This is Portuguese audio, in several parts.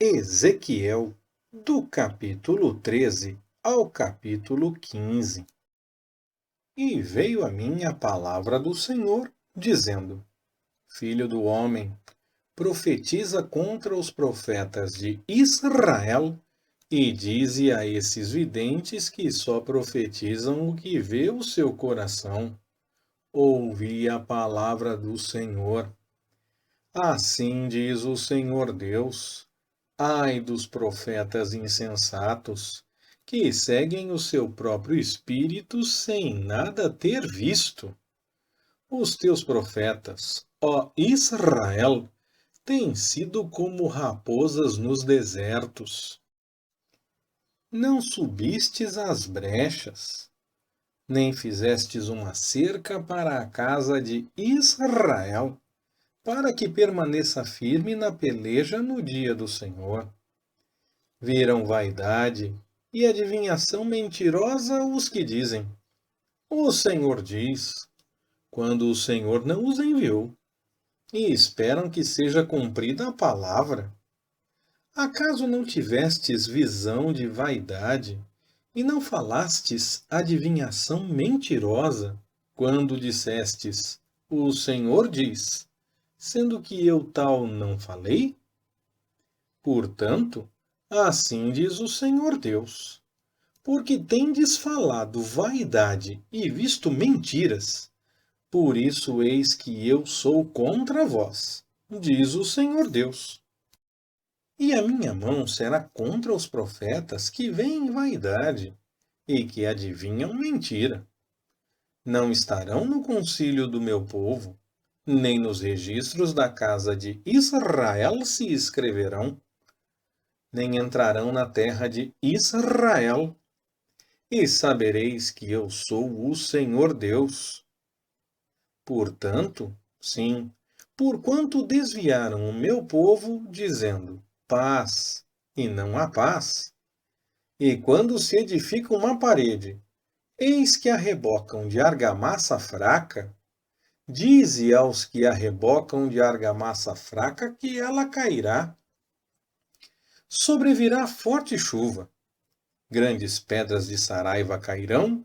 Ezequiel, do capítulo 13 ao capítulo 15. E veio a mim a palavra do Senhor, dizendo: Filho do homem, profetiza contra os profetas de Israel, e dize a esses videntes que só profetizam o que vê o seu coração. Ouvi a palavra do Senhor. Assim diz o Senhor Deus: Ai dos profetas insensatos, que seguem o seu próprio espírito sem nada ter visto. Os teus profetas, ó Israel, têm sido como raposas nos desertos. Não subistes às brechas, nem fizestes uma cerca para a casa de Israel, para que permaneça firme na peleja no dia do Senhor. Viram vaidade e adivinhação mentirosa os que dizem: O Senhor diz, quando o Senhor não os enviou, e esperam que seja cumprida a palavra. Acaso não tivestes visão de vaidade, e não falastes adivinhação mentirosa, quando dissestes: O Senhor diz, sendo que eu tal não falei? Portanto, assim diz o Senhor Deus: porque tendes falado vaidade e visto mentiras, por isso eis que eu sou contra vós, diz o Senhor Deus. E a minha mão será contra os profetas que veem vaidade e que adivinham mentira. Não estarão no concílio do meu povo, nem nos registros da casa de Israel se escreverão, nem entrarão na terra de Israel. E sabereis que eu sou o Senhor Deus. Portanto, sim, porquanto desviaram o meu povo, dizendo: paz, e não há paz. E quando se edifica uma parede, eis que a rebocam de argamassa fraca, dize aos que a rebocam de argamassa fraca que ela cairá. Sobrevirá forte chuva, grandes pedras de saraiva cairão,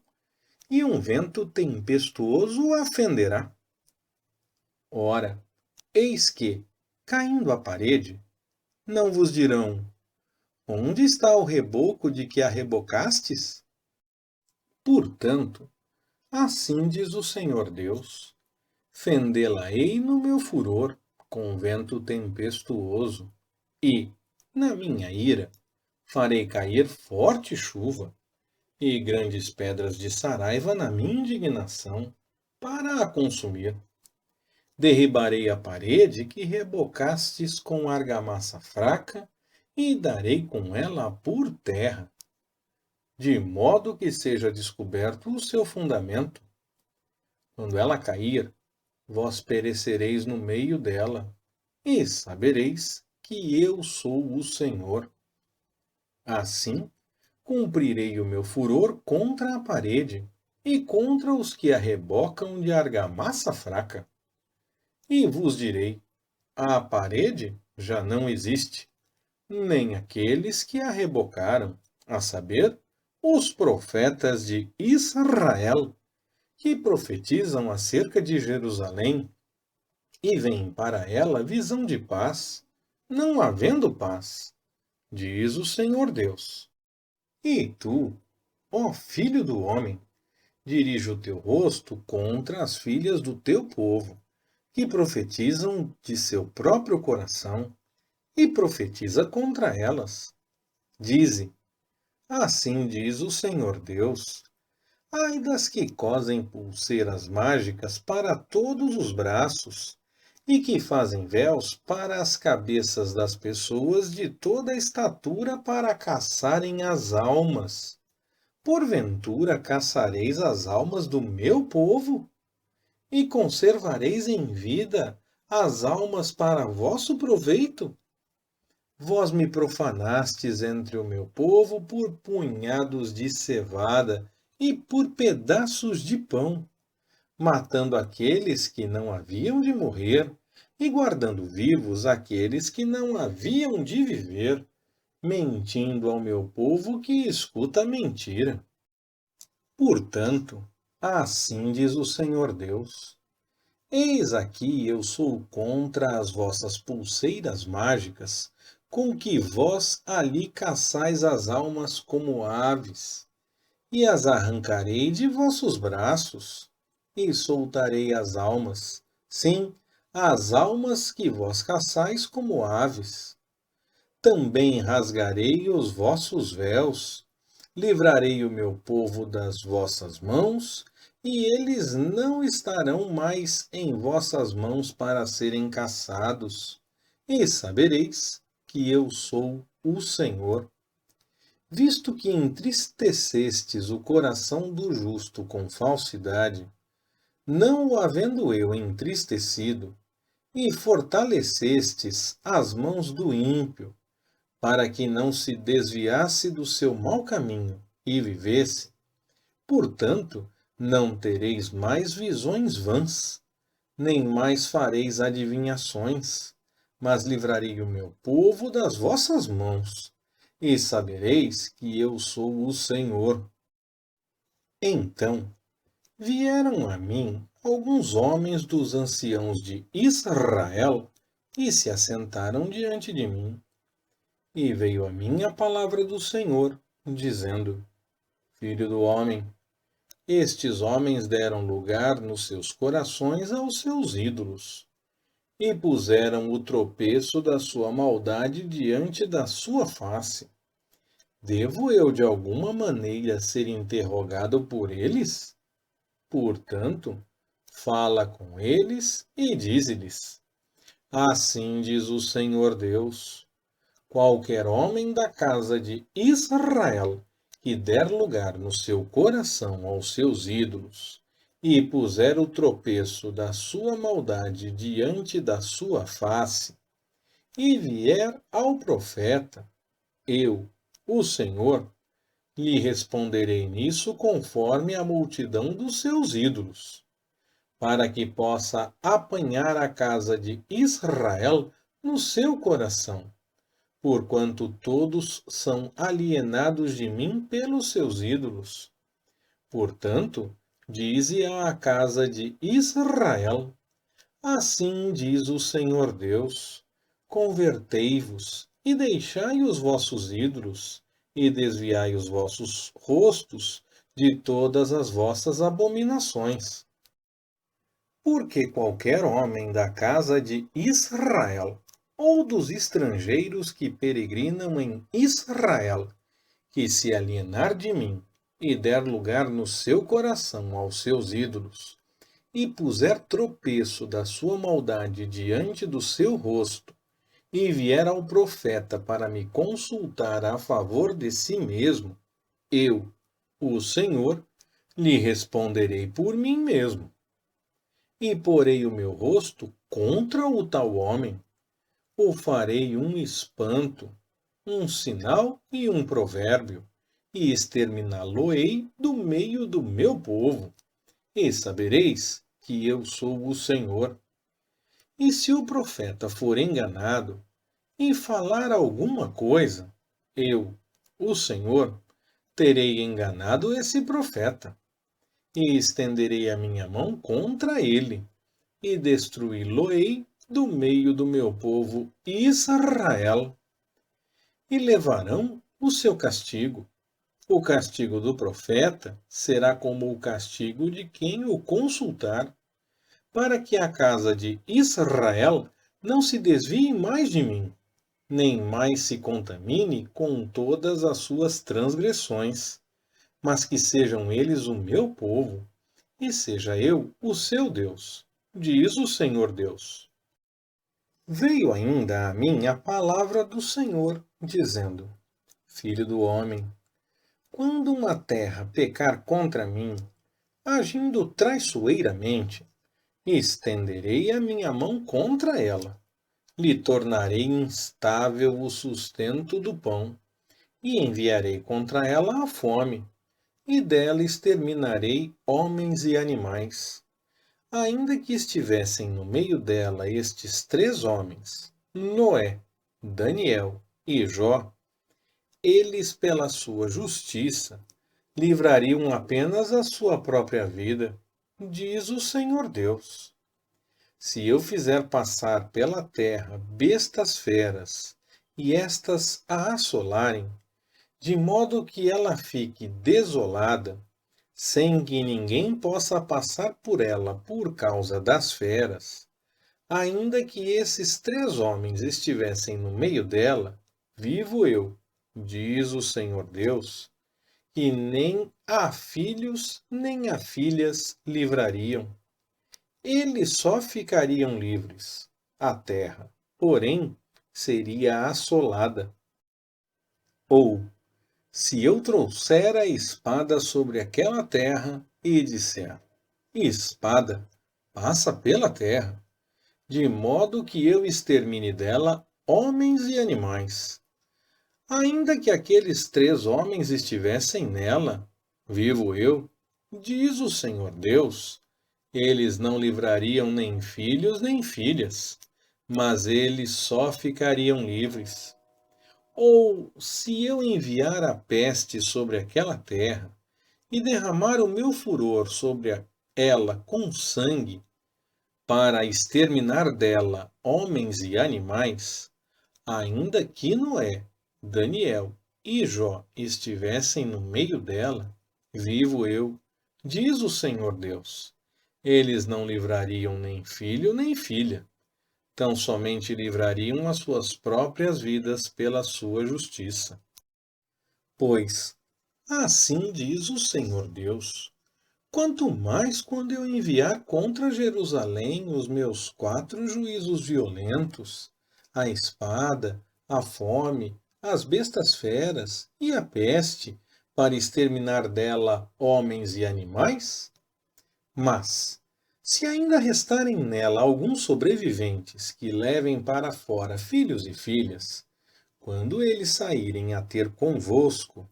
e um vento tempestuoso a fenderá. Ora, eis que, caindo a parede, não vos dirão: onde está o reboco de que a rebocastes? Portanto, assim diz o Senhor Deus: fendê-la-ei no meu furor, com vento tempestuoso, e, na minha ira, farei cair forte chuva, e grandes pedras de saraiva na minha indignação, para a consumir. Derribarei a parede que rebocastes com argamassa fraca, e darei com ela por terra, de modo que seja descoberto o seu fundamento. Quando ela cair, vós perecereis no meio dela, e sabereis que eu sou o Senhor. Assim, cumprirei o meu furor contra a parede, e contra os que a rebocam de argamassa fraca. E vos direi: a parede já não existe, nem aqueles que a rebocaram, a saber, os profetas de Israel, que profetizam acerca de Jerusalém, e veem para ela visão de paz, não havendo paz, diz o Senhor Deus. E tu, ó filho do homem, dirige o teu rosto contra as filhas do teu povo, que profetizam de seu próprio coração, e profetiza contra elas. Dize: assim diz o Senhor Deus: ai das que cosem pulseiras mágicas para todos os braços, e que fazem véus para as cabeças das pessoas de toda a estatura para caçarem as almas. Porventura caçareis as almas do meu povo? E conservareis em vida as almas para vosso proveito? Vós me profanastes entre o meu povo por punhados de cevada e por pedaços de pão, matando aqueles que não haviam de morrer, e guardando vivos aqueles que não haviam de viver, mentindo ao meu povo que escuta a mentira. Portanto, assim diz o Senhor Deus: eis aqui eu sou contra as vossas pulseiras mágicas, com que vós ali caçais as almas como aves, e as arrancarei de vossos braços, e soltarei as almas, sim, as almas que vós caçais como aves. Também rasgarei os vossos véus, livrarei o meu povo das vossas mãos, e eles não estarão mais em vossas mãos para serem caçados. E sabereis que eu sou o Senhor. Visto que entristecestes o coração do justo com falsidade, não o havendo eu entristecido, e fortalecestes as mãos do ímpio, para que não se desviasse do seu mau caminho e vivesse, portanto, não tereis mais visões vãs, nem mais fareis adivinhações, mas livrarei o meu povo das vossas mãos, e sabereis que eu sou o Senhor. Então vieram a mim alguns homens dos anciãos de Israel e se assentaram diante de mim. E veio a mim a palavra do Senhor, dizendo: Filho do homem, estes homens deram lugar nos seus corações aos seus ídolos, e puseram o tropeço da sua maldade diante da sua face. Devo eu de alguma maneira ser interrogado por eles? Portanto, fala com eles e dize-lhes: Assim diz o Senhor Deus: qualquer homem da casa de Israel que der lugar no seu coração aos seus ídolos e puser o tropeço da sua maldade diante da sua face, e vier ao profeta, eu, o Senhor, lhe responderei nisso conforme a multidão dos seus ídolos, para que possa apanhar a casa de Israel no seu coração, porquanto todos são alienados de mim pelos seus ídolos. Portanto, dize à casa de Israel: assim diz o Senhor Deus: convertei-vos e deixai os vossos ídolos, e desviai os vossos rostos de todas as vossas abominações. Porque qualquer homem da casa de Israel, ou dos estrangeiros que peregrinam em Israel, que se alienar de mim e der lugar no seu coração aos seus ídolos, e puser tropeço da sua maldade diante do seu rosto, e vier ao profeta para me consultar a favor de si mesmo, eu, o Senhor, lhe responderei por mim mesmo. E porei o meu rosto contra o tal homem, ou farei um espanto, um sinal e um provérbio, e exterminá-lo-ei do meio do meu povo, e sabereis que eu sou o Senhor. E se o profeta for enganado e falar alguma coisa, eu, o Senhor, terei enganado esse profeta, e estenderei a minha mão contra ele, e destruí-lo-ei do meio do meu povo Israel, e levarão o seu castigo. O castigo do profeta será como o castigo de quem o consultar, para que a casa de Israel não se desvie mais de mim, nem mais se contamine com todas as suas transgressões, mas que sejam eles o meu povo, e seja eu o seu Deus, diz o Senhor Deus. Veio ainda a mim a palavra do Senhor, dizendo: Filho do homem, quando uma terra pecar contra mim, agindo traiçoeiramente, estenderei a minha mão contra ela, lhe tornarei instável o sustento do pão, e enviarei contra ela a fome, e dela exterminarei homens e animais. Ainda que estivessem no meio dela estes 3 homens, Noé, Daniel e Jó, eles, pela sua justiça, livrariam apenas a sua própria vida, diz o Senhor Deus. Se eu fizer passar pela terra bestas feras, e estas a assolarem, de modo que ela fique desolada, sem que ninguém possa passar por ela por causa das feras, ainda que esses 3 homens estivessem no meio dela, vivo eu, diz o Senhor Deus, que nem a filhos nem a filhas livrariam. Eles só ficariam livres. A terra, porém, seria assolada. Ou, se eu trouxer a espada sobre aquela terra e disser: espada, passa pela terra, de modo que eu extermine dela homens e animais. Ainda que aqueles 3 homens estivessem nela, vivo eu, diz o Senhor Deus, eles não livrariam nem filhos nem filhas, mas eles só ficariam livres. Ou, se eu enviar a peste sobre aquela terra e derramar o meu furor sobre ela com sangue, para exterminar dela homens e animais, ainda que Noé, Daniel e Jó estivessem no meio dela, vivo eu, diz o Senhor Deus. Eles não livrariam nem filho nem filha, tão somente livrariam as suas próprias vidas pela sua justiça. Pois, assim diz o Senhor Deus, quanto mais quando eu enviar contra Jerusalém os meus 4 juízos violentos, a espada, a fome, as bestas feras e a peste, para exterminar dela homens e animais? Mas, se ainda restarem nela alguns sobreviventes que levem para fora filhos e filhas, quando eles saírem a ter convosco,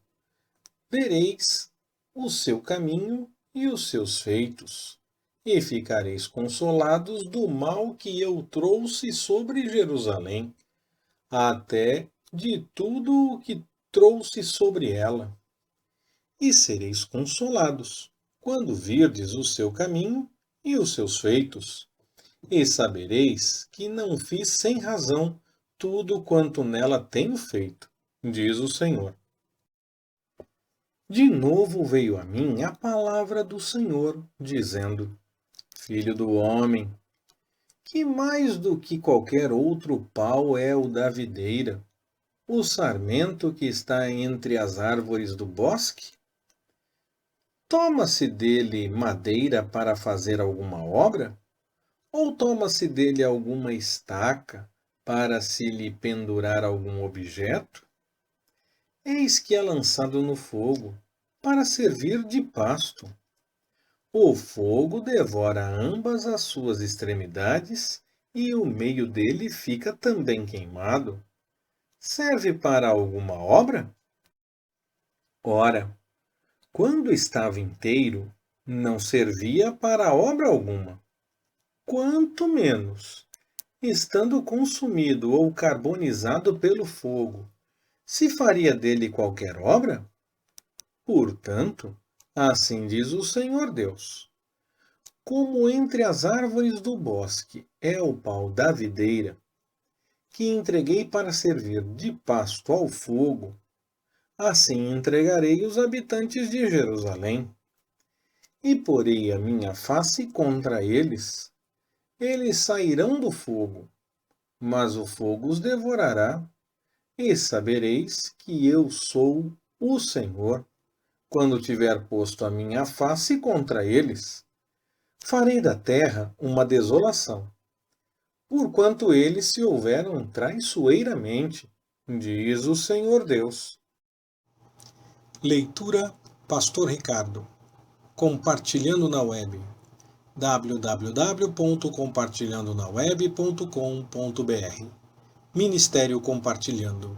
vereis o seu caminho e os seus feitos, e ficareis consolados do mal que eu trouxe sobre Jerusalém, até de tudo o que trouxe sobre ela. E sereis consolados, quando virdes o seu caminho e os seus feitos, e sabereis que não fiz sem razão tudo quanto nela tenho feito, diz o Senhor. De novo veio a mim a palavra do Senhor, dizendo: Filho do homem, que mais do que qualquer outro pau é o da videira, o sarmento que está entre as árvores do bosque? Toma-se dele madeira para fazer alguma obra? Ou toma-se dele alguma estaca para se lhe pendurar algum objeto? Eis que é lançado no fogo, para servir de pasto. O fogo devora ambas as suas extremidades, e o meio dele fica também queimado. Serve para alguma obra? Ora, quando estava inteiro, não servia para obra alguma. Quanto menos, estando consumido ou carbonizado pelo fogo, se faria dele qualquer obra? Portanto, assim diz o Senhor Deus: como entre as árvores do bosque é o pau da videira, que entreguei para servir de pasto ao fogo, assim entregarei os habitantes de Jerusalém. E porei a minha face contra eles. Eles sairão do fogo, mas o fogo os devorará. E sabereis que eu sou o Senhor, quando tiver posto a minha face contra eles. Farei da terra uma desolação, porquanto eles se houveram traiçoeiramente, diz o Senhor Deus. Leitura Pastor Ricardo. Compartilhando na web. www.compartilhandonaweb.com.br Ministério Compartilhando.